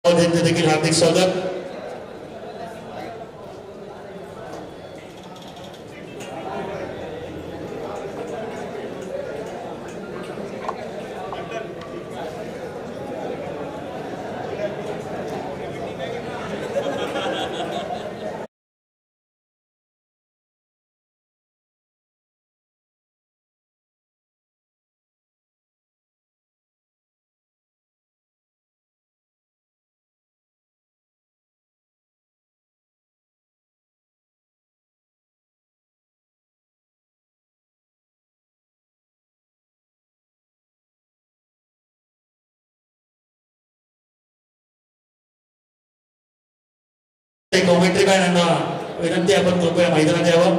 त्यांचे देखील हार्दिक स्वागत. कॉमेंट्री मॅन विनंती आपण कृपया मैदानात यावं.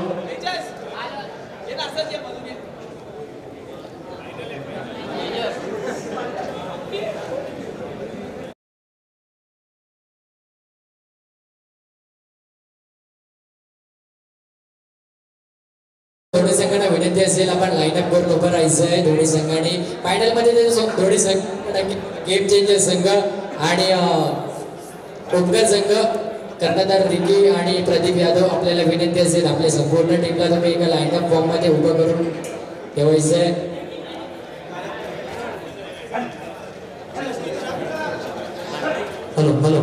दोन्ही संघांना विनंती असेल आपण लाईनअप करून उभं राहायचं आहे. दोन्ही संघांनी फायनल मध्ये दोन्ही संघ गेम चेंजर संघ आणि उपकर संघ कर्णधार रिकी आणि प्रदीप यादव आपल्याला विनंती असेल आपल्या संपूर्ण टीमला तुम्ही एका लाईनअप फॉर्म मध्ये उभं करून ठेवायचं आहे. हॅलो हॅलो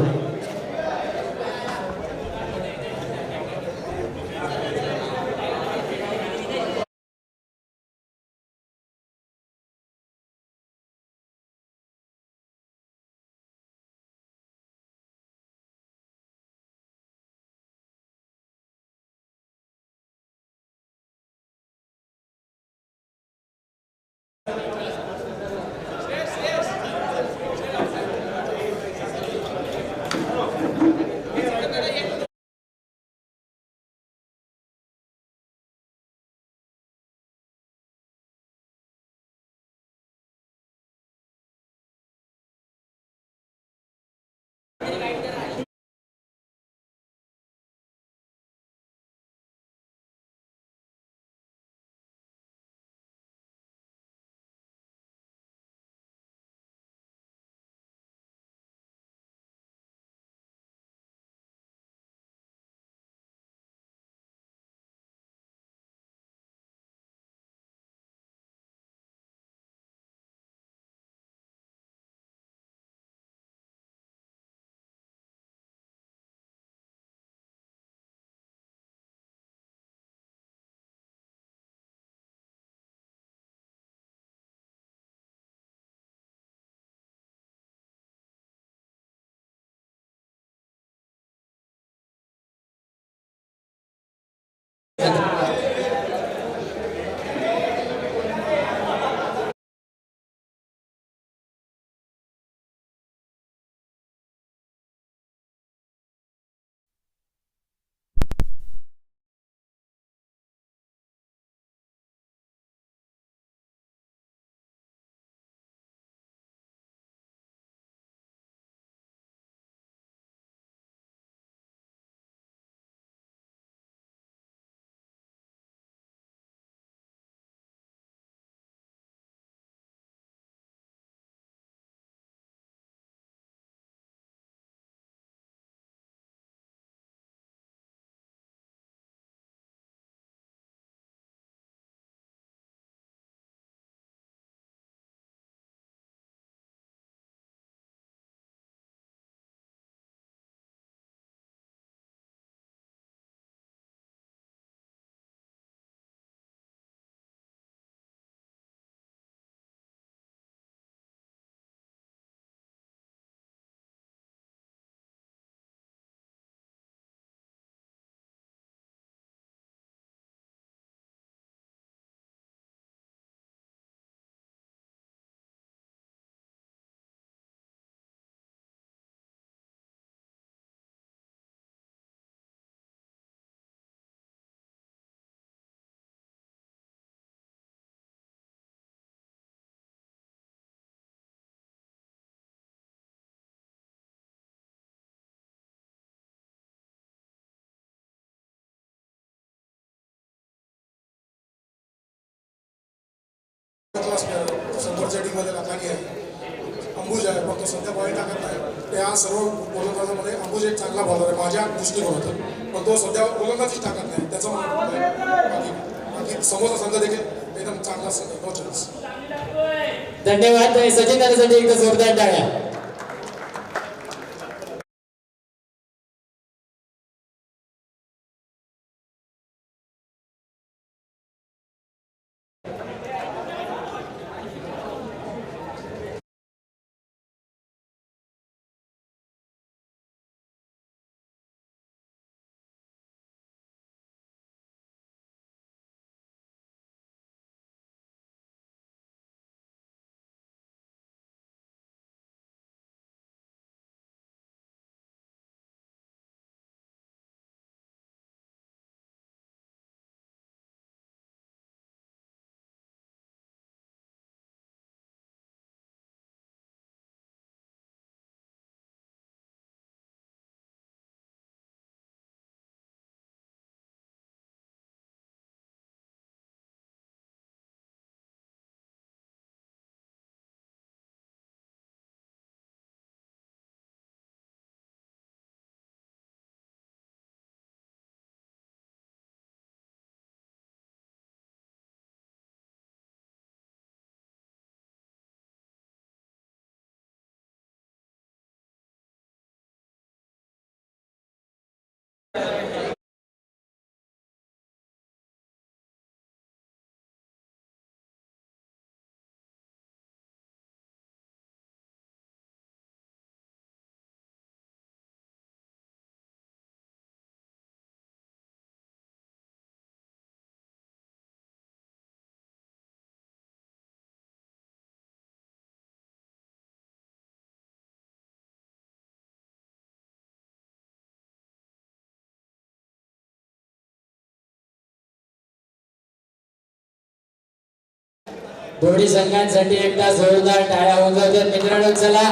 समोरच्या टीममध्ये नाकानी आहे. अंबुज आहे, पण तो सध्या बॉलिंग टाकत नाही. त्या सर्व गोलंदाजामध्ये अंबुज एक चांगला बॉलर आहे माझ्या दृष्टिकोनातून, पण तो सध्या गोलंदाजीच टाकत नाही. त्याचं मला मत आहे. बाकी समोरचा संघ देखील एकदम चांगला संघ, नो चान्स. धन्यवाद सचिन दादासाठी एकदा जोरदार टाळ्या. दोन्ही संघांसाठी एकदा जोरदार टाळ्या होऊन जातात. मित्रांनो चला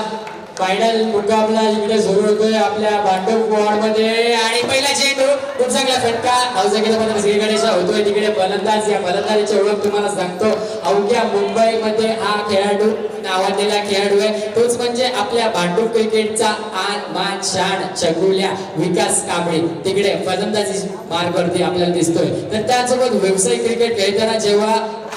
फायनल मुकाबला इकडे सुरू होतोय आपल्या भांडूप वॉर्ड मध्ये. आणि पहिला चेंडू खूप चांगला फटका धावसंख्येचा पण श्री गणेश होतोय तिकडे फलंदाज. या फलंदाजीची ओळख तुम्हाला सांगतो, अवघ्या मुंबईमध्ये हा खेळाडू नावाजलेला खेळाडू आहे. तोच म्हणजे आपल्या भांडूप क्रिकेटचा आन मान शान चगुल्या विकास कांबळे तिकडे फलंदाजी मार्गावरती आपल्याला दिसतोय. तर त्यासोबत व्यावसायिक क्रिकेट खेळताना जेव्हा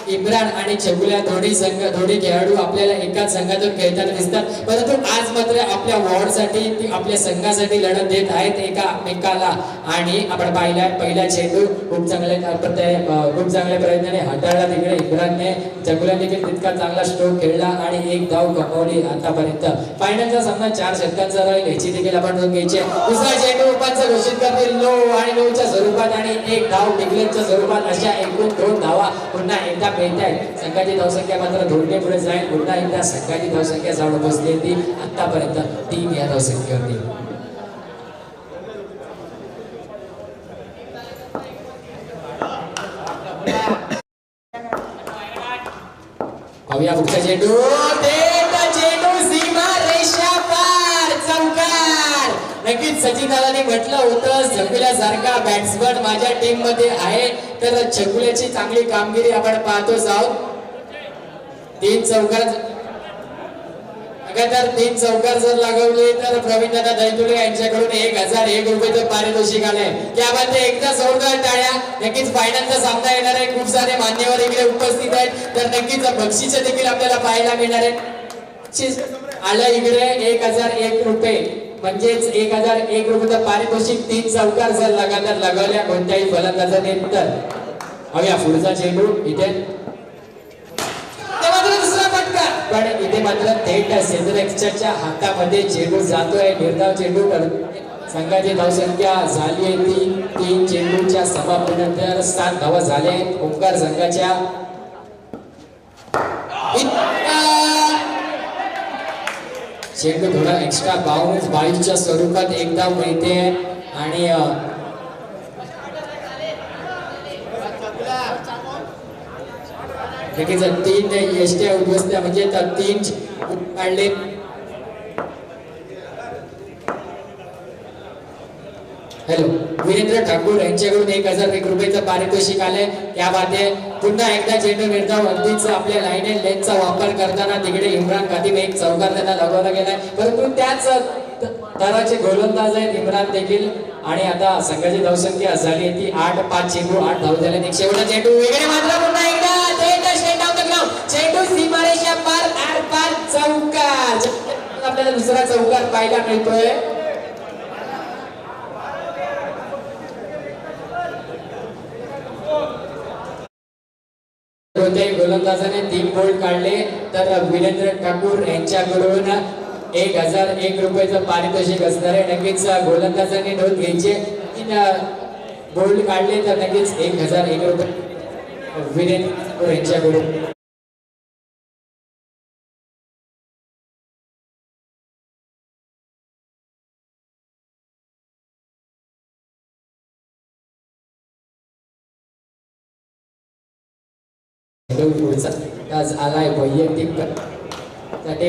इम्रान आणि चगुल्या दोन्ही खेळाडू आपल्याला एकाच संघातून खेळताना दिसतात, परंतु आज मात्र आपल्या वॉर्डसाठी आपल्या संघासाठी लढत देत आहेत एकामेकाला. आणि आपण पहिला चेंडू खूप चांगल्या प्रयत्नाने हाताळला तिकडे इम्रानने. चगुल्या देखील तितका चांगला स्ट्रोक खेळला आणि एक धाव कमवली आतापर्यंत. फायनलचा सामना 4 षटकांचा राहील, याची देखील आपण नोंद घ्यायची. दुसरा चेंडू उपांत्य घोषित करतील 9 आणि 9च्या स्वरूपात आणि एक धाव डिक्लेअरच्या स्वरूपात. अशा एकूण 2 धावा पुन्हा एकदा मिळतात. संघाची धावसंख्या मात्र 2 पुढे जाईल. पुन्हा एकदा संघाची धावसंख्या जाऊन बसली होती आतापर्यंत 3 या धावसंख्येवरती. पाहूया पुढचा चेंडू. चेंडू सीमा रेषा पार चौकार. नक्कीच सचिन दादांनी म्हटलं होतं चकुल्यासारखा बॅट्समन माझ्या टीम मध्ये आहे, तर चकुल्याची चांगली कामगिरी आपण पाहतोच आहोत. 3 चौकार लगातार 3 चौकार जर लागवले तर प्रवीण दादा दैतुले यांच्याकडून 1001 रुपये पारितोषिक आले. यामध्ये एकदा जोरदार टाळ्या. नक्कीच फायनलचा सामना येणार आहे. खूप सारे मान्यवर इकडे उपस्थित आहेत, तर नक्कीच बक्षीस देखील आपल्याला पाहायला मिळणार आहे. आलं इकडे 1001 रुपये, म्हणजेच 1001 रुपये पारितोषिक. 3 चौकार जर लगातार लागवल्या कोणत्याही फलंदाजाने तर. हव्या पुढचा चेंडू इथे दुसरा फटका, पण इथे मात्र थेट सेंद्रेक्सच्या हातामध्ये चेंडू जातोय. निर्धाव चेंडू संघाची धावसंख्या झाली आहे 3 चेंडूच्या समाप्तीनंतर 7 धावा झाल्या आहेत ओंकार संघाच्या. चेंडू थोडा एक्स्ट्रा बाउन्स 22च्या स्वरूपात एक धाव मिळते. आणि नक्कीच 3 यष्ट्या उद्ध्वस्त म्हणजे 3 काढले. हॅलो, वीरेंद्र ठाकूर यांच्याकडून 1001 रुपयाचं पारितोषिक आलंय. त्या बाते पुन्हा एकदा चेंडू निर्धाव अगदीच आपल्या लाईन अँड लेनचा वापर करताना तिकडे इम्रान खातीम एक चौकार त्यांना लगवला गेलाय, परंतु त्याच तराचे गोलंदाज आहेत इम्रान देखील. आणि आता संघाची धावसंख्या झाली ती 8-5 चेंडू 8 धाव झाले. एक शेवटचा चेंडू वेगळे मात्र पुन्हा एकदा चेंडू सीमारेषा पार आर-पार चौकार. आपल्याला दुसरा चौकार पाहायला मिळतोय. कोणत्याही गोलंदाजाने 3 बोल्ड काढले तर वीरेंद्र ठाकूर यांच्याकडून 1001 रुपयाचं पारितोषिक असणार आहे. नक्कीच गोलंदाजांनी नोंद घ्यायची. 3 बोल्ड काढले तर नक्कीच 1001 रुपये वीरेंद्र ठाकूर यांच्याकडून. आज आलाय वैयक्तिक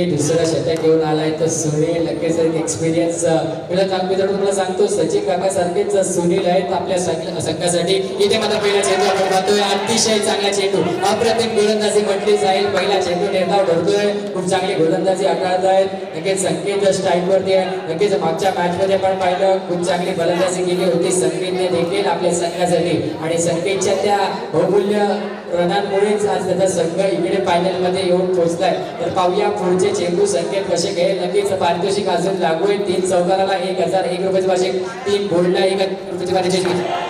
दुसरा शतक घेऊन आलाय तर सुनील. नक्कीच एक्सपिरियन्स तुम्हाला सांगतो सचिन काका सारखेच सुनील आहेत आपल्या संघासाठी. इथे मात्र पहिला चेंडू आपण पाहतोय, अतिशय चांगला चेंडू, अप्रतिम गोलंदाजी म्हटली जाईल. पहिला चेंडू निर्धाव ठरतोय, खूप चांगली गोलंदाजी आकारत आहेत. नक्कीच संकेत स्ट्राईक वरती आहे. नक्कीच मागच्या मॅच मध्ये पण पाहिलं खूप चांगली गोलंदाजी केली होती संकेतने देखील आपल्या संघासाठी. आणि संकेतच्या त्या बहुमूल्य रनांमुळेच आज त्याचा संघ इकडे फायनल मध्ये येऊन पोहोचलाय. तर पाहूया पुढचे चेंडू संकेत कसे घेईल. नक्कीच पारितोषिक अजून लागू आहे. 3 चौकाराला 1001 रुपयाचे वार्षिक, 3 बोल्डला 1 रुपयाचे पारितोषिक.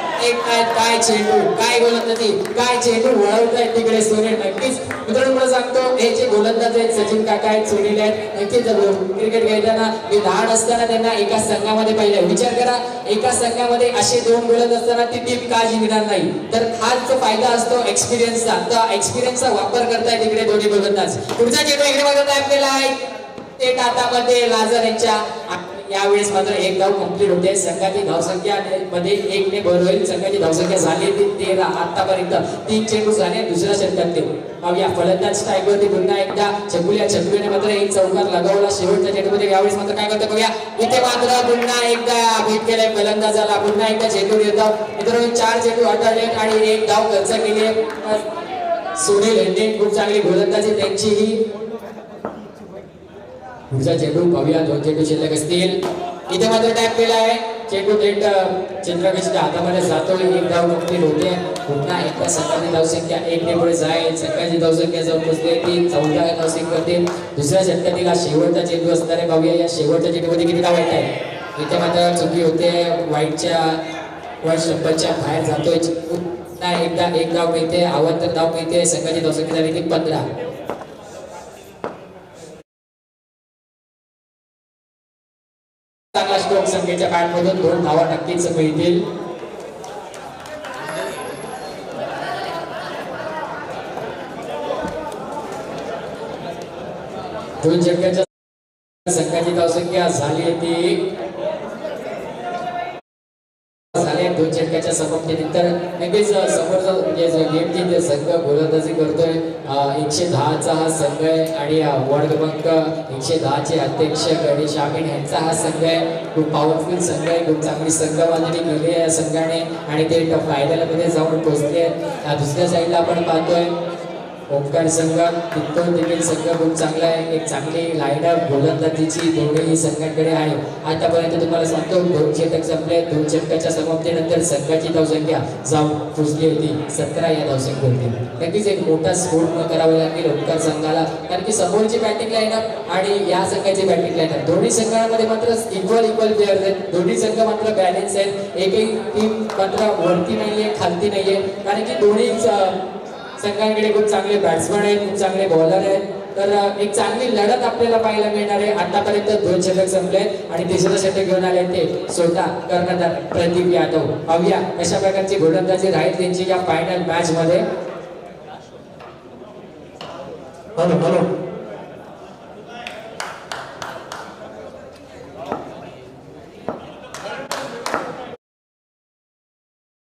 काय चेंडू, काय गोलंदाजी, काय चेंडू वळवत आहेत तिकडे सुनील. नक्कीच मित्रांनो मला सांगतो हे जे गोलंदाज आहेत सचिन काका आहेत, सुनील आहेत. नक्कीच क्रिकेट खेळताना मी लहान असताना त्यांना एका संघामध्ये पाहिलं. विचार करा एका संघामध्ये असे 2 गोलंदाज असताना ती टीम का जिंकणार नाही. तर हाच फायदा असतो एक्सपिरियन्सचा. तर एक्सपिरियन्सचा वापर करताय तिकडे दोन्ही गोलंदाज. पुढचा चेंडू इकडे बघत आहे आपल्याला ते टाटामध्ये लाजर यांच्या. यावेळेस मात्र 1 धाव कंप्लीट होते. संघाची धावसंख्या मध्ये 1 ने भर होईल. संघाची धावसंख्या झाली 13 आतापर्यंत. 3 चेंडू झाले दुसऱ्या षटकात. पाहूया फलंदाज स्ट्राईक वरती पुन्हा एकदा छकुलीने मात्र 1 चौकार लगावला शेवटच्या चेंडूमध्ये. यावेळेस मात्र काय करतो बघूया. इथे मात्र पुन्हा एकदा भेट केलाय फलंदाजाला. पुन्हा एकदा चेंडू येतात मित्रांनो. 4 चेंडू हाताळले आणि 1 धाव खर्च केली. सुनील यांनी खूप चांगली गोलंदाजी त्यांचीही. पुढचा चेंडू पाहूया. 2 चेंडू शिल्लक असतील. इथे मात्र टॅप केला आहे. चेंडू थेट चंद्रकांतच्या हातामध्ये जातो. 1 धाव कंप्लीट होते. पुन्हा एकदा संघाची धावसंख्या 1 ने पुढे जाईल. संघाची धावसंख्या जाऊन पोहोचते 14 धावसंख्या करतील. दुसऱ्या षटकातील शेवटचा चेंडू असणार आहे. पाहूया या शेवटच्या चेंडूमध्ये किती धाव येतात. इथे मात्र चुकी होते. वाईट स्टंपच्या बाहेर जातोय. पुन्हा एकदा 1 धाव मिळते. आव्हान धाव मिळते. संघाची धावसंख्या झाली ती 15. चांगला स्ट्रोक संख्येच्या बॅटमधून 2 धावा नक्कीच मिळतील. दोन षटकांच्या संघाची धावसंख्या झाली ती 2 षटकाच्या समाप्तीनंतर. नक्कीच समोरचा गेम जे संघ गोलंदाजी करतोय 110चा हा संघ आहे. आणि वॉर्ड क्रमांक 110चे अध्यक्ष गणेश आमीन यांचा हा संघ आहे. खूप पॉवरफुल संघ आहे. खूप चांगली संघबांधणी केली आहे या संघाने आणि ते फायनल मध्ये जाऊन पोहोचले आहेत. दुसऱ्या साईडला आपण पाहतोय ओंकार संघ. तिथून देखील संघ खूप चांगला आहे. एक चांगली लाईनअप गोलंदाजीची दोन्ही संघांकडे आहे. आतापर्यंत तुम्हाला सांगतो 2 षटक संपले. 2 षटकाच्या समाप्तीनंतर संघाची धावसंख्या जाऊन पोहोचली होती 17 या धावसंख्येवरती. नक्कीच एक मोठा स्कोर करावा लागेल ओंकार संघाला. कारण की समोरची बॅटिंग लाईनअप आणि या संघाची बॅटिंग लाईनअप दोन्ही संघांमध्ये मात्र इक्वल प्लेयर्स आहेत. दोन्ही संघ मात्र बॅलन्स आहेत. एकही टीम मात्र वरती नाहीये खालती नाहीये. कारण की दोन्ही संघांकडे खूप चांगले बॅट्समन आहेत, खूप चांगले बॉलर आहेत. तर एक चांगली लढत आपल्याला पाहायला मिळणार आहे. आतापर्यंत 2 षटक संपले आणि तिसरं षटक घेऊन आले ते स्वतः कर्णधार प्रदीप यादव. पाहूया कशा प्रकारची गोलंदाजी राहील त्यांची या फायनल मॅच मध्ये.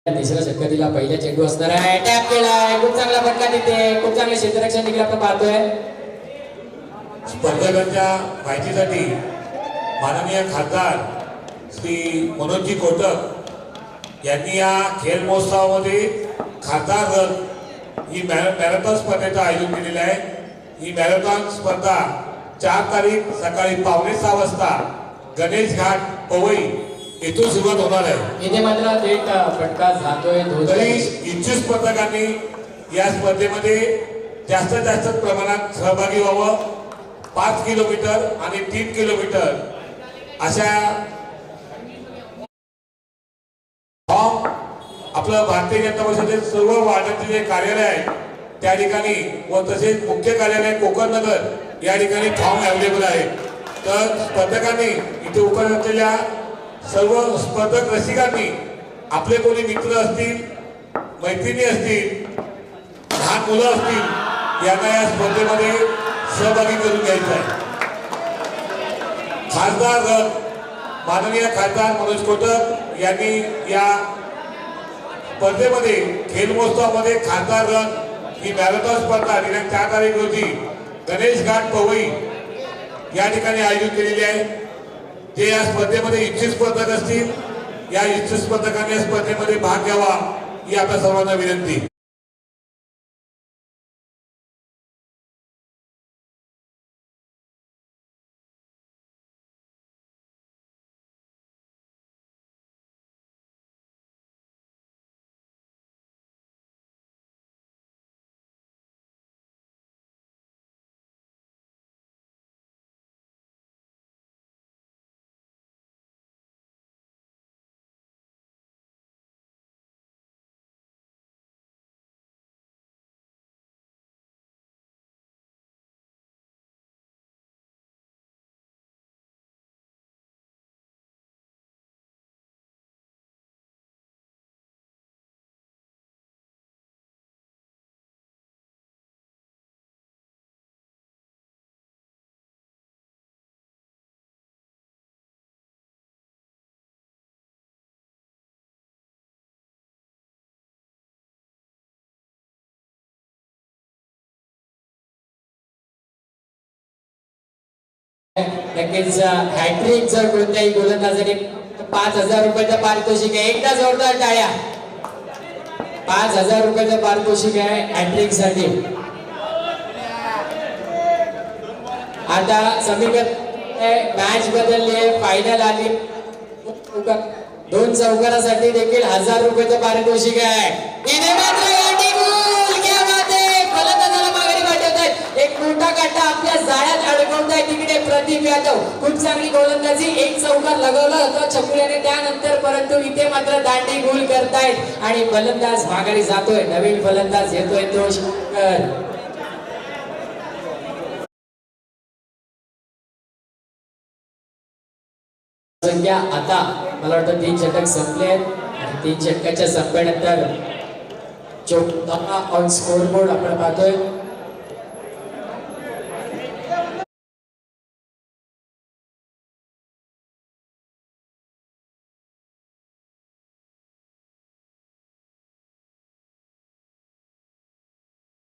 तिसऱ्या षटकातील पहिला चेंडू असणार आहे. टॅप केलाय. खूप चांगला फटका तिथे. खूप चांगले क्षेत्ररक्षण देखील आपण पाहतोय. स्पर्धकांच्या माहितीसाठी माननीय खासदार श्री मनोजजी कोटक यांनी या खेळ महोत्सवामध्ये खासदार रथ ही मॅरेथॉन स्पर्धेचं आयोजन केलेलं आहे. ही मॅरेथॉन स्पर्धा 4 तारीख सकाळी 5:45 वाजता गणेश घाट पवई येथून सुरुवात होणार आहे. इथे मात्र थेट फटका जातोय. तरी इच्छुक स्पर्धकांनी या स्पर्धेमध्ये जास्तीत जास्त प्रमाणात सहभागी व्हावं. 5 किलोमीटर आणि 3 किलोमीटर अशा फॉर्म आपलं भारतीय जनता पक्षाचे सर्व वार्डाचे जे कार्यालय आहे त्या ठिकाणी व तसेच मुख्य कार्यालय कोकण नगर या ठिकाणी फॉर्म अवेलेबल आहे. तर स्पर्धकांनी इथे उपस्थित असलेल्या सर्व स्पर्धक रसिकांनी आपले कोणी मित्र असतील, मैत्रिणी असतील, लहान मुलं असतील यांना या स्पर्धेमध्ये सहभागी करून घ्यायचं आहे. खासदार रथ माननीय खासदार मनोज कोटक यांनी या स्पर्धेमध्ये खेल महोत्सवामध्ये खासदार रथ ही मॅरेथॉन स्पर्धा दिनांक 4 तारीख रोजी गणेश घाट पवई या ठिकाणी आयोजित केलेली आहे. जे या स्पर्धेमध्ये इच्छुक स्पर्धक असतील या इच्छुक स्पर्धकांनी या स्पर्धेमध्ये भाग घ्यावा ही आपल्या सर्वांना विनंती. नक्कीच हॅट्रिक जर कोणत्याही गोलंदाजाने 5,000 रुपयाचं पारितोषिक आहे. एकदा जोरदार टाळ्या. 5,000 रुपयाचं पारितोषिक आहे हॅट्रिक साठी. आता समीकरण मॅच बदलली आहे, फायनल आली. 2 चौकारासाठी देखील 1,000 रुपयाचं पारितोषिक आहे. इथे मात्र एक मोठा काटा आपल्या जाळ्यात अडकवताय. तिकडे प्रदीप यादव खूप चांगली गोलंदाजी, 1 चौकार लगवला होता छकुल्याने त्यानंतर, परंतु इथे मात्र दांडी गोल करतायत आणि फलंदाज माघारी जातोय. नवीन फलंदाज येतोय तो शंकर. संख्या आता मला वाटतं 3 षटक संपले आहेत आणि 3 षटकाच्या संपल्यानंतर 14 ऑन स्कोर बोर्ड आपण पाहतोय.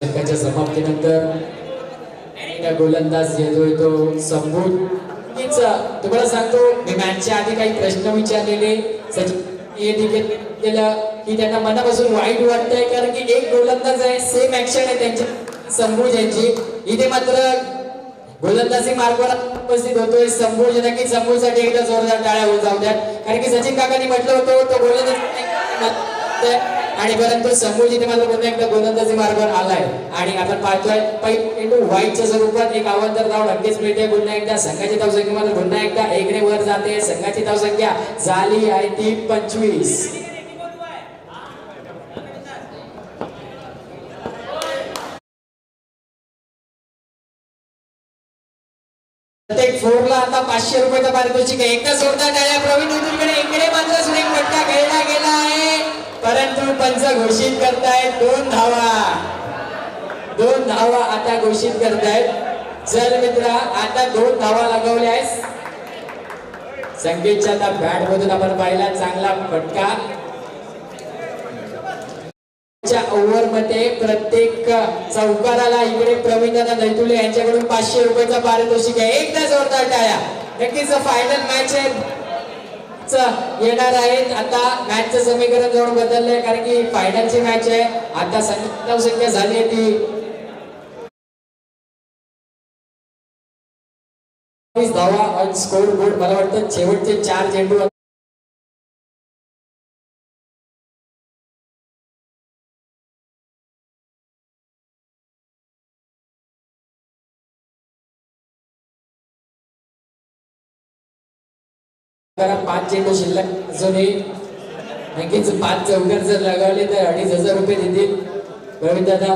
षटकाच्या समाप्तीनंतर गोलंदाज येतोय तो संभूत. तुम्हाला सांगतो मी मॅचच्या आधी काही प्रश्न विचारलेले सचिन हे देखील केलं की त्यांना मनापासून वाईट वाटतंय, कारण की एक गोलंदाज आहे, सेम ऍक्शन आहे त्यांची संभूज यांची. इथे मात्र गोलंदाजी मार्गावर उपस्थित होतोय संभूज. नक्की संभूजसाठी एकदा जोरदार टाळ्या होत जाऊ द्या, कारण की सचिन काकांनी म्हटलं होतं तो गोलंदाज आणि परंतु संभूज इथे मात्र पुन्हा एकदा गोलंदाजी मार्गावर आलाय आणि आपण पाहतोय पैंटू व्हाईटच्या स्वरूपात एक अवांतर धाव नक्कीच मिळते. पुन्हा एकदा संघाची धावसंख्या मात्र पुन्हा एकदा 1 ने वर जाते. संघाची धावसंख्या झाली आहे ती 25. प्रत्येक फोरला आता 500 रुपयाचा पारितोषिक आहे. एकदा जोरदार टाळ्या प्रवीण उदुरकडे. इकडे मात्र सुरेख फटका खेळला गेला आहे, परंतु पंच घोषित करतायत 2 धावा. 2 धावा आता घोषित करतायत. चल मित्रा, आता 2 धावा लागवल्या आहेत. संकेतच्या आता बॅट मधून आपण पाहिला चांगला फटका. ओव्हर मध्ये प्रत्येक चौकाराला इकडे प्रवीणदादा दैतुले यांच्याकडून 500 रुपयाचा पारितोषिक आहे. एकदा जोरदार टाळ्या. नक्कीच फायनल मॅच आहे. येणार आहेत. आता मॅचचं समीकरण जवळ बदललंय कारण की फायनलची मॅच आहे. आता संख्या झाली आहे ती 20 धावा ऑन स्कोर बोर्ड. मला वाटतं शेवटचे 4 चेंडू करा. 5 चेंडू शिल्लक अजूनही नक्कीच 5 चौकार जर लगावले तर 2,500 रुपये देतील प्रवीण दादा.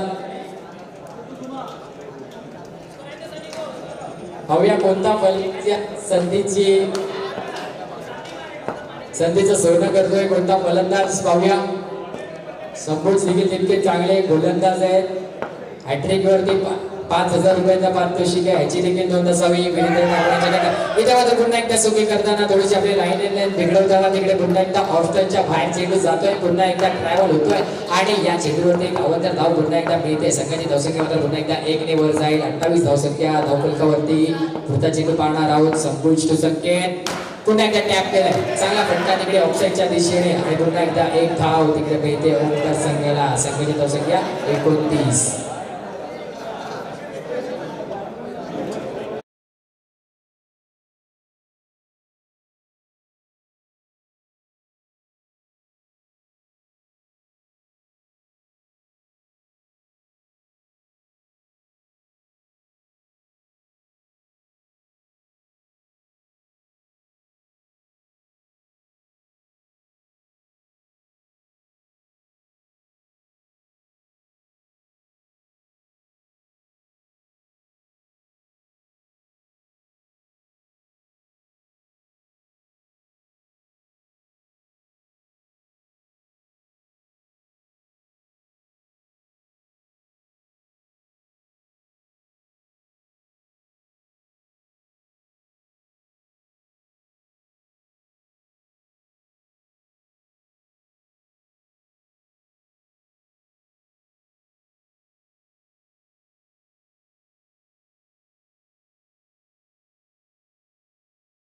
पाहूया कोणता संधीचं सोनं करतोय कोणता फलंदाज. पाहूया संपूर्ण देखील तितके चांगले गोलंदाज आहेत. हॅट्रिक वरती 5,000 रुपयाचा पारितोषिक आहे. ह्याची देखील नोंद असावी विनंती आहे. इथे मात्र पुन्हा एकदा सुखी करताना थोडीशी आपली लाईन बिघडवताना तिकडे पुन्हा एकदा ऑफस्टनच्या बाहेर चेंडू जातोय. पुन्हा एकदा ट्रॅव्हल होतोय आणि या चेंडूवरती 51 धाव पुन्हा एकदा मिळते. संघाची धावसंख्या मात्र पुन्हा एकदा 1 ने वर जाईल. 28 धावसंख्या धावफलकावरती पुढचा चेंडू पाहणार आहोत. संपूर्ण संकेत पुन्हा एकदा टॅप केलाय. चांगला फटका तिकडे ऑफसाईडच्या दिशेने आणि पुन्हा एकदा 1 धाव तिकडे मिळते ओंकार संघाला. संघाची धावसंख्या 29.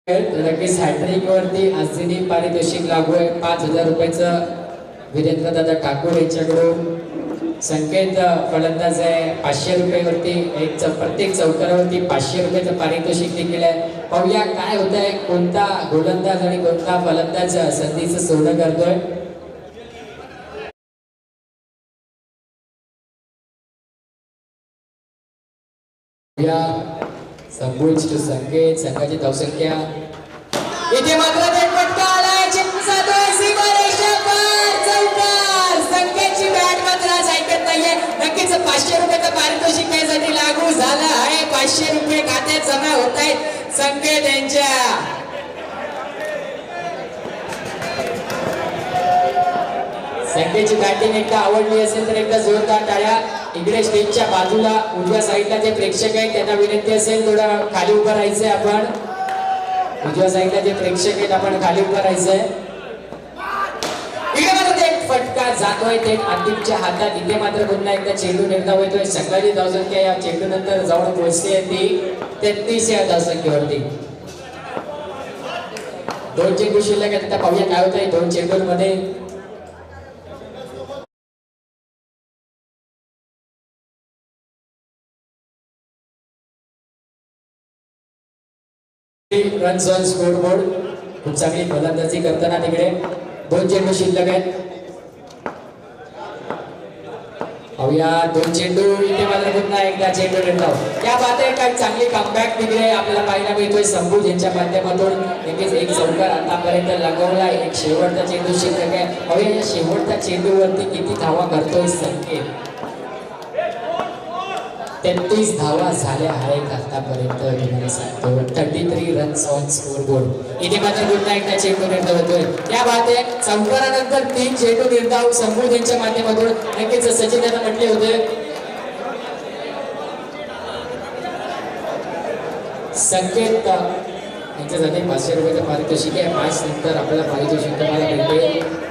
लगेच हॅट्रिक वरती आजनी पारितोषिक लागू आहे 5,000 रुपयाचं वीरेंद्र दादा ठाकूर यांच्याकडून. संकेत फलंदाज आहे 500 रुपयावरती प्रत्येक चौकारावरती 500 रुपयाचं पारितोषिक देखील आहे. पाहूया काय होत आहे. कोणता गोलंदाज आणि कोणता फलंदाज संधीचं सोनं करतोय. संपूर्ण संकेत संघाची धावसंख्या इथे मात्र फटका आलाय. चौकार संख्येची बॅट मात्र आज ऐकत नाहीये. नक्कीच 500 रुपयाचं पारितोषिक त्यासाठी लागू झालं आहे. 500 रुपये खात्यात जमा होत आहेत संकेत यांच्या. संख्येची बॅटिंग एकदा आवडली असेल तर एकदा जोरदार टाळ्या. इकडे स्टेजच्या बाजूला उजव्या साईडला जे प्रेक्षक आहेत त्यांना विनंती असेल थोडं खाली उभं राहायचंय. आपण उजव्या साईडला जे प्रेक्षक आहेत आपण खाली उभं राहायचंय. इकडे मात्र एक फटका जातोय ते अंतिमच्या हातात. इथे मात्र पुन्हा एकदा चेंडू निर्धाव होतोय. संघाची धावसंख्या या चेंडू नंतर जवळ पोहोचते ती 33 या धावसंख्येवरती. 2 चेंडू शिल्लक आहेत. आता पाहूया काय होतंय 2 चेंडूंमध्ये. Runs on score board. खूप चांगली फलंदाजी करताना तिकडे 2 चेंडू शिल्लक आहेत. पाहूया 2 चेंडू. इथे मात्र पुन्हा एकदा चेंडू निर्धाव. त्या बात आहे काय चांगली कमबॅक तिकडे आपल्याला पाहायला मिळतोय संभू यांच्या माध्यमातून. नक्कीच एक चौकार आतापर्यंत लगवला. एक शेवटचा चेंडू शिल्लक आहे. पाहूया या शेवटच्या चेंडूवरती किती धावा करतोय संकेत. 33 धावा झाल्या आहेत आतापर्यंत. तुम्हाला सांगतो 33 रन्स ऑन स्कोर बोर्ड. इथे मात्र पुन्हा एकदा चेंडू निर्धाव होतोय. या बात आहे चौकारानंतर 3 चेंडू निर्धाव संपूर्ण यांच्या माध्यमातून. नक्कीच सचिन यांना म्हटले होते संकेत यांच्यासाठी 500 रुपयाचं पारितोषिक आहे. मॅच नंतर आपल्याला पारितोषिक तुम्हाला मिळते.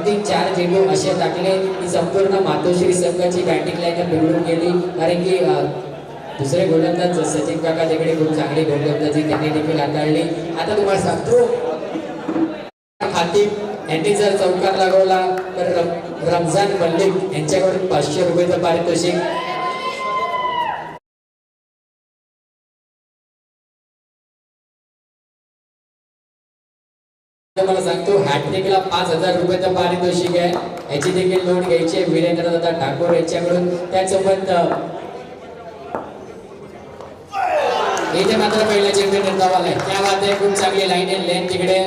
अगदी 4 चेंडू असे टाकले की संपूर्ण मातोश्री संघाची बॅटिंग लाईन बिघडून गेली. कारण की दुसरे गोलंदाज सचिन काका तिकडे खूप चांगली गोलंदाजी त्यांनी देखील हाताळली. आता तुम्हाला सांगतो हातीक यांनी जर चौकार लागवला तर रमजान मल्लिक यांच्याकडून 500 रुपयाचं पारितोषिक. मला सांगतो हॅट्रिकला 5000 रुपयाचं पारितोषिक आहे. याची देखील नोंद घ्यायची आहे वीरेंद्रदादा ठाकूर यांच्याकडून. त्यासोबत इथे मात्र पहिला चेंडू निर्धाव आलाय. त्या बात आहे, खूप चांगली लाईन आहे लेन तिकडे.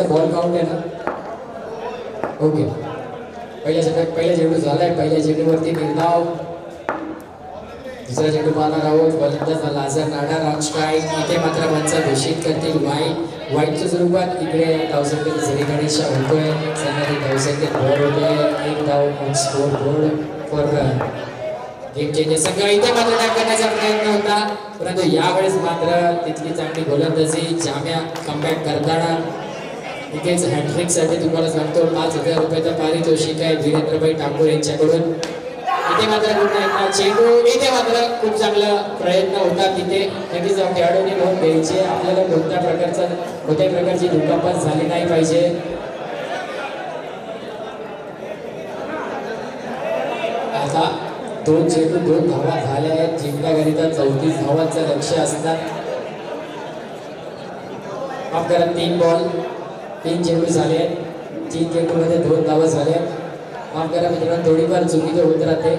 बॉल काउंट आहे ना. ओके, पहिला चेंडू झालाय. पहिल्या चेंडूवरती निर्धाव. दुसरा चेंडू पाहणार आहोत. गोलंदाज लाजर नाडा रॉक स्ट्राईक. इथे मात्र मंच घोषित करतील वाईटच्या स्वरूपात. इकडे धावसंख्येत सरी गणेश होतोय. संघातील धावसंख्येत भर होतोय. एक धाव on score board for game changer संघ. इथे मात्र टॅप करण्याचा प्रयत्न होता, परंतु यावेळेस मात्र तितकी चांगली गोलंदाजी जाम्या कमबॅक करताना. इथेच हॅट्रिकसाठी तुम्हाला सांगतो 5000 रुपयाचं पारितोषिक आहे वीरेंद्रभाई ठाकूर यांच्याकडून. इथे मात्र पुन्हा एकदा चेंडू. इथे मात्र खूप चांगला प्रयत्न होता तिथे. नक्कीच खेळाडूंनी नोंद घ्यायची. आपल्याला कोणत्याही प्रकारची दुखापत झाली नाही पाहिजे. आता 2 चेंडू 2 धावा झाल्या आहेत. जिंकण्याकरिता 34 धावांचं लक्ष्य असणार. माफ करा, 3 बॉल 3 चेंडू झाले आहेत. 3 चेंडूमध्ये 2 धावा झाल्या. माफ करा मित्रांनो, थोडीफार चुकी तर होत राहते.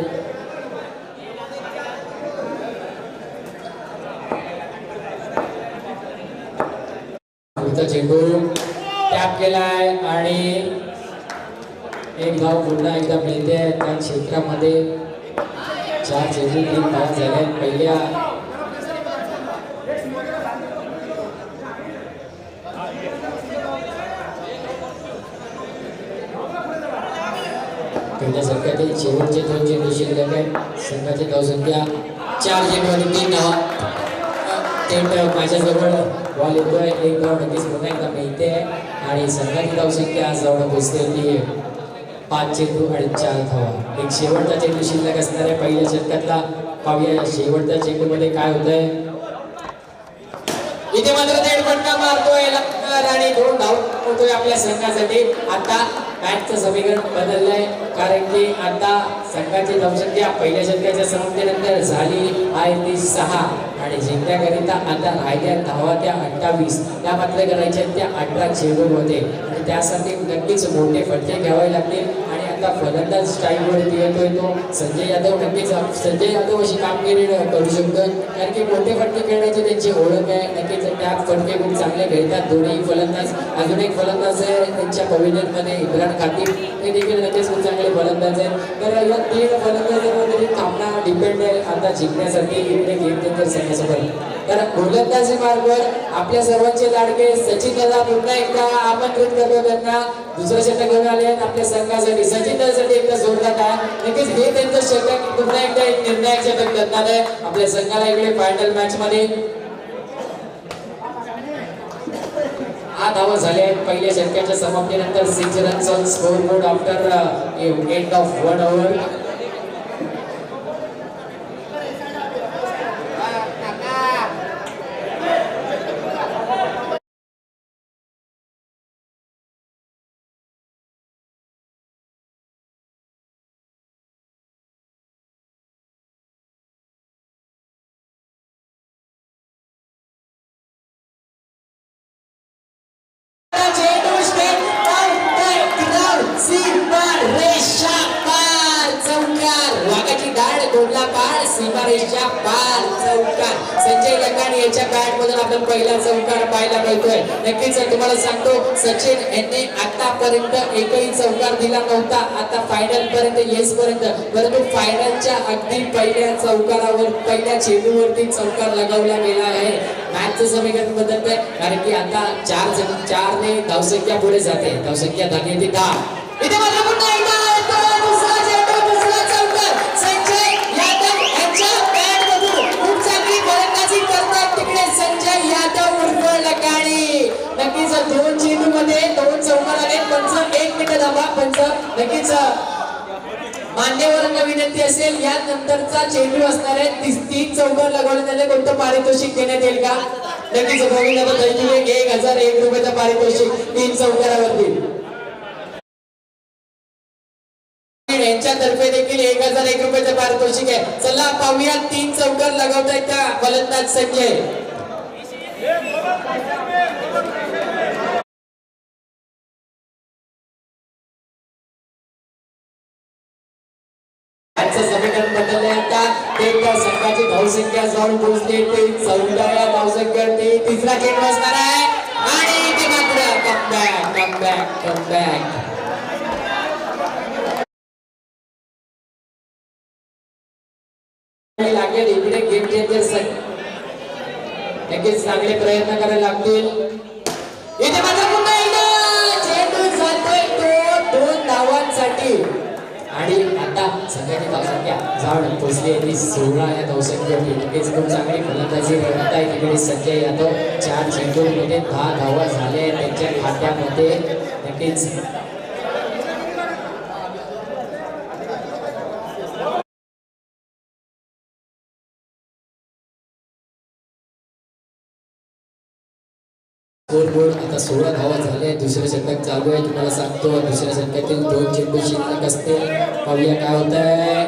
पुढचा चेंडू टॅप केलाय आणि एक धाव पुन्हा एकदा मिळते. त्या क्षेत्रामध्ये 4 चेंडू 3 धावा झाल्या. पहिल्या संघातील शेवटचे 2 चेंडू शिल्लक आहेत. संघाची धावसंख्या 4 चेंडू आणि 3 धावा. थेट माझ्याजवळ बॉल येतोय. एक धाव नक्कीच पुन्हा एकदा मिळते आणि संघाची धावसंख्या आज जाऊन पोहोचते ती 5 चेंडू आणि 4 धावा. एक शेवटचा चेंडू शिल्लक असणार आहे पहिल्या षटकातला. पाहूया शेवटच्या चेंडूमध्ये काय होतंय. इथे मात्र थेट फटका मारतोय आणि 2 धाव होतोय आपल्या संघासाठी. आता मॅचचं समीकरण बदललंय, कारण की आता संघाची धावसंख्या पहिल्या षटकाच्या समाप्तीनंतर झाली आहे ती 6 आणि जिंकण्याकरिता आता राहिल्या धावा त्या 28. त्या मात्र करायच्या त्या 18 चेंडूमध्ये आणि त्यासाठी नक्कीच मोठे फटके घ्यावे लागतील. आणि आता फलंदाज स्ट्राईक वरती येतोय तो संजय यादव. नक्कीच संजय यादव अशी कामगिरी करू शकतो कारण की मोठे फटके खेळण्याची त्यांची ओळख आहे. नक्कीच त्या फटके खूप चांगले खेळतात दोन्ही फलंदाज. अजून एक फलंदाज आहे त्यांच्या पवेलियन मध्ये इम्रान खातीर, ते देखील नक्कीच खूप चांगले फलंदाज आहेत. तर या 3 फलंदाजांवर सामना डिपेंड आहे आता जिंकण्यासाठी इकडे गेम चेंजर संघासोबत. तर गोलंदाजी मार्गावर आपल्या सर्वांचे लाडके सचिन दादा पुन्हा एकदा आमंत्रित करतो त्यांना. दुसरं षटक घेऊन आले आहेत आपल्या संघासाठी. सचिन दादासाठी एकदा जोरदार आहे. नक्कीच हे त्यांचं षटक पुन्हा एकदा एक निर्णायक षटक ठरणार आहे आपल्या संघाला इकडे फायनल मॅच मध्ये. 8 धावा झाले आहेत पहिल्या षटकाच्या समाप्तीनंतर. 6 runs on score board after end of 1 over. सीमारेषा पार चौकार. संजय लकानी याच्या बॅट मधून आपण पहिला चौकार पाहायला मिळतोय. नक्कीच तुम्हाला सांगतो सचिन यांनी आतापर्यंत एकही चौकार दिला नव्हता आता फायनल पर्यंत येस पर्यंत. परंतु फायनलच्या अगदी पहिल्या चौकारावर पहिल्या चेंडूवरती चौकार लगावला गेला आहे. मॅचचं समीकरण बदलतंय कारण की आता 4 ने धावसंख्या पुढे जाते. धावसंख्या झाली ती 10. इथे मात्र पुन्हा एकदा दुसरा चेंडू दुसरा चौकार. संजय यादव यांच्या बॅट मधून खूप चांगली फलंदाजी करतात तिकडे संजय यादव उर्फ लकानी. नक्कीच 2 चेंडू मध्ये 2 चौकार आले. पंच 1 मिनिट धावा. पंच नक्कीच मान्यवरांना विनंती असेल या नंतरचा चेंडू असणार आहे 3 चौकार लगवले त्याला कोणतं पारितोषिक देण्यात येईल का? नक्कीच गोविंदाला दैनिक 1001 रुपयाचं पारितोषिक 3 चौकारावरती. यांच्यातर्फे देखील 1001 रुपयाचं पारितोषिक आहे. चला पाहूया 3 चौकार लगावतायत का फलंदाज संजय. समीकरण बदलले आता त्या संघाची धावसंख्या जाऊन पोहोचली 14 या धावसंख्येवरती तिसरा चेंडू असणार आहे आणि ते मात्र कमबॅक. लागेल इकडे गेम चेंजर नक्कीच चांगले प्रयत्न करायला लागतील. इथे मात्र पुन्हा एकदा चेंडू जातोय तो 2 धावांसाठी आणि आता संघाची धावसंख्या जाऊन पोहोचली आहे 16 या धावसंख्येवरती. नक्कीच खूप चांगली फलंदाजी करत आहे तिकडे संजय यादव. 4 चेंडूमध्ये 10 धावा झाल्या त्यांच्या खात्यामध्ये. नक्कीच स्कोरबोर्ड आता 16 धावा झाले. दुसरे षटक चालू आहे. तुम्हाला सांगतो दुसऱ्या षटकातील 2 चेंडू शिल्लक असतील. पाहूया काय होत आहे.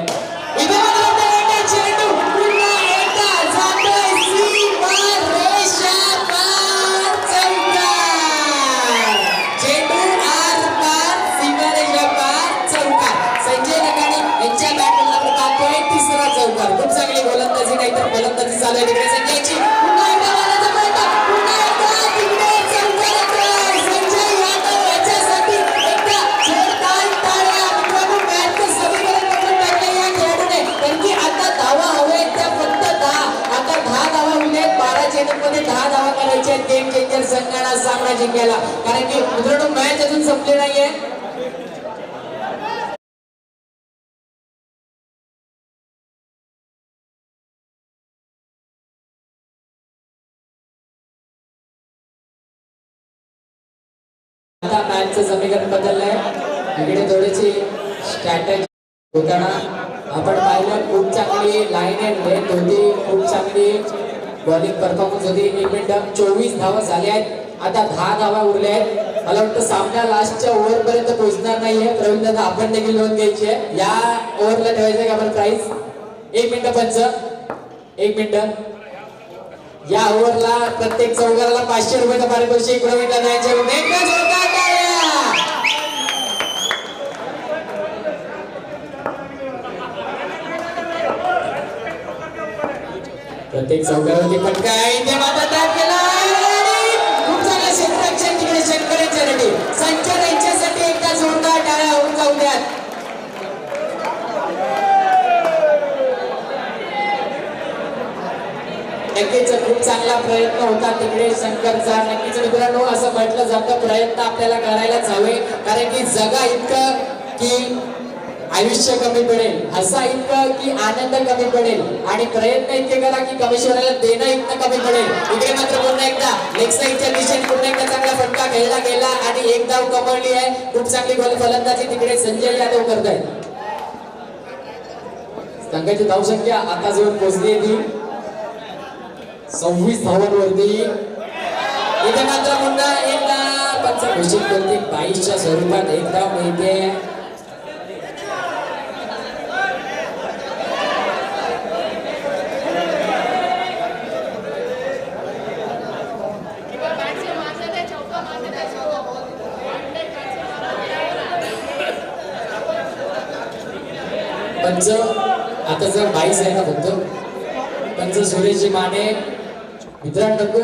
संजय लकानी यांच्या बॅट मधून आपण पाहतोय तिसरा चौकार. खूप चांगली गोलंदाजी नाही तर फलंदाजी चालू आहे तिकडे संजयची. मध्ये 10 धावा करायच्या गेम चेंजर संघाला सामना जिंकायला. कारण की मित्रांनो मॅच अजून संपली नाहीये. आता मॅचचं समीकरण बदललंय. इकडे थोडीशी स्ट्रॅटेजी होताना आपण पाहिलं खूप चांगली लाईन एंड होती. खूप चांगली बॉलिंग परफॉर्मन्स होती. 1 मिनिट 24 धावा झाल्या आहेत. आता 10 धावा उरल्या आहेत. मला वाटतं सामना लास्टच्या ओव्हर पर्यंत पोहोचणार नाहीये. प्रवीण दादा आपण देखील नोंद घ्यायची आहे. या ओव्हरला ठेवायचं का आपण प्राइस 1 मिनिट पंच 1 मिनिट. या ओव्हरला प्रत्येक चौकाराला 500 रुपयाचं पारितोषिक प्रवीण दादा यांच्या प्रत्येक चौकावरती पटका इथे मात्र तयार केला आणि खूप चांगला क्षेत्ररक्षण तिकडे शंकर यांच्यासाठी संचार यांच्यासाठी एकदा जोरदार टाळ्या होऊन जाऊ द्यात. नक्कीच खूप चांगला प्रयत्न होता तिकडे शंकरचा. नक्कीच मित्रांनो असं म्हटलं जातं प्रयत्न आपल्याला करायलाच हवे, कारण की जगा इतकं की आयुष्य कमी पडेल, हसा इतकं की आनंद कमी पडेल आणि प्रयत्न इतके करा की कमेश्वराला देणं इतकं कमी पडेल. इकडे मात्र पुन्हा एकदा लेग साईडच्या दिशेने पुन्हा एकदा चांगला फटका खेळला गेला आणि एक धाव कमवली आहे. खूप चांगली फलंदाजी तिकडे संजय यादव करतायत. संघाची धावसंख्या आता जवळ पोहोचली आहे ती 26 धावांवरती. इथे मात्र पुन्हा एकदा पंच घोषित करते 22च्या स्वरूपात एक धाव मिळते. पंच आता जर 22 आहे ना फक्त. पंच सुरेशजी माने मित्रांनो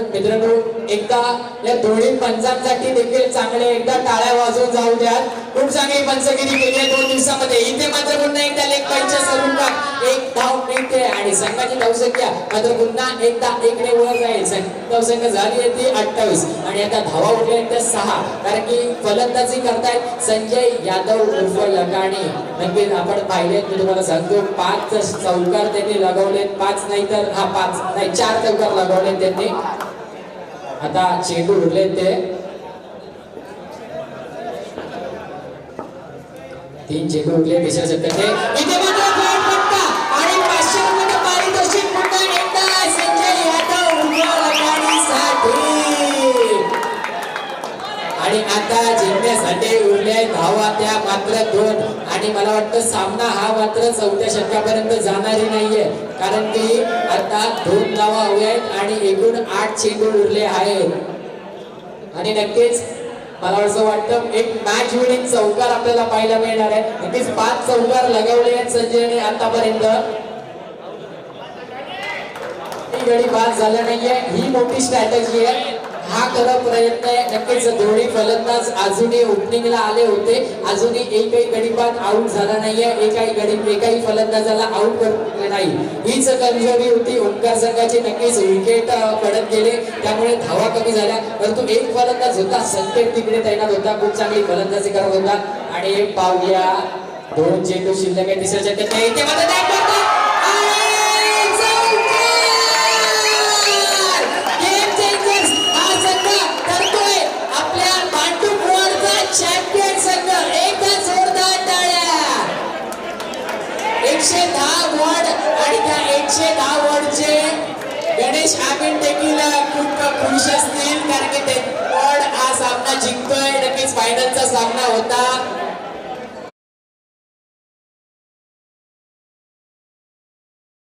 एकदा या दोन्ही पंचांसाठी देखील चांगले एकदा टाळ्या वाजवून जाऊ द्यात. खूप चांगली पंचगिरी केली आहे 2 दिवसामध्ये. इथे मात्र पुन्हा एकदा लेग पाईच्या स्वरूपात एक धाव मिळते आणि संघाची धावसंख्या मात्र पुन्हा एकदा एकने वर जाईल. धावसंख्या झाली आहे ती 28 आणि आता धावा उरल्या त्या 6, कारण की फलंदाजी करतायत संजय यादव उर्फ लगाणी. नक्कीच आपण पाहिले मी तुम्हाला सांगतो 5 चौकार त्यांनी लगवलेत. 5 नाही तर 4 चौकार लगवलेत त्यांनी. आता चेंडू उरले ते 3 चेंडू उरले तिसऱ्या षटकाचे. इथे मात्र बॉल फटका आणि 500 रुपये पारितोषिक पुन्हा एकदा संजय यादव लगाडीसाठी. आणि आता जिंकण्यासाठी उरले धावा त्या मात्र 2 आणि मला वाटतं सामना हा मात्र 4थ्या षटकापर्यंत जाणारी नाहीये, कारण की आता 2 धावा हव्या आहेत आणि एकूण 8 चेंडू उरले आहेत. आणि नक्कीच मला असं वाटतं एक मॅच विनिंग चौकार आपल्याला पाहायला मिळणार आहे. नक्कीच 5 चौकार लगवले आहेत संजयने आतापर्यंत. ही गडी बाद झाला नाहीये, ही मोठी स्ट्रॅटेजी आहे, हा खरं प्रयत्न आहे. नक्कीच दोन्ही फलंदाज अजूनही ओपनिंगला आले होते, अजूनही एकही गडीबाद आउट झाला नाहीये, एकाही फलंदाजाला आउट करले नाही. हीच कमजोरी होती ओंकार संघाची. नक्कीच विकेट पडत गेले त्यामुळे धावा कमी झाल्या, परंतु एक फलंदाज होता संकेत तिकडे तैनात होता, खूप चांगली फलंदाजी करत होता. आणि एक पावल्या 2 चेंडू शिल्लक आहे तिसऱ्या षटकात. इथे मात्र चॅम्पियन संघ. एकदा जोरदार टाळ्या. 110 वॉर्ड आणि त्या 110 वॉर्डचे गणेश आमिन देखील खूप खुश असतील, कारण की ते वॉर्ड हा सामना जिंकतोय. नक्कीच फायनलचा सामना होता.